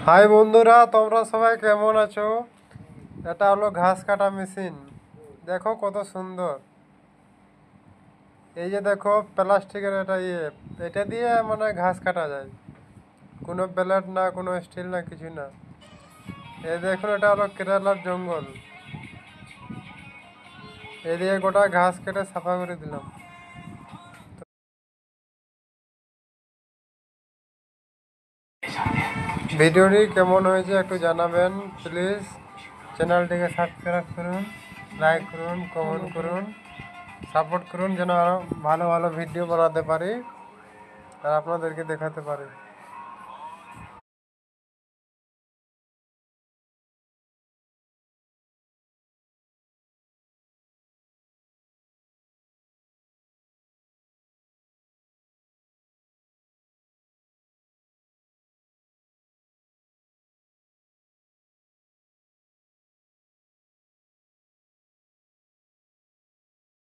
High বন্ধুরা, তোমরা সবাই কেমন আছো? এটা হলো ঘাস কাটা মেশিন। দেখো কত সুন্দর। এই যে দেখো প্লাস্টিকের এটা দিয়ে মানে ঘাস কাটা যায়। কোনো ব্লেড না, কোনো স্টিল না, কিছু না। এই দেখুন, এটা হলো কেরালার জঙ্গল। এই দিয়ে গোটা ঘাস কেটে সাফা করে দিলাম। ভিডিওটি কেমন হয়েছে একটু জানাবেন প্লিজ। চ্যানেলটিকে সাবস্ক্রাইব করুন, লাইক করুন, কমেন্ট করুন, সাপোর্ট করুন যেন আরও ভালো ভালো ভিডিও বানাতে পারি আর আপনাদেরকে দেখাতে পারি।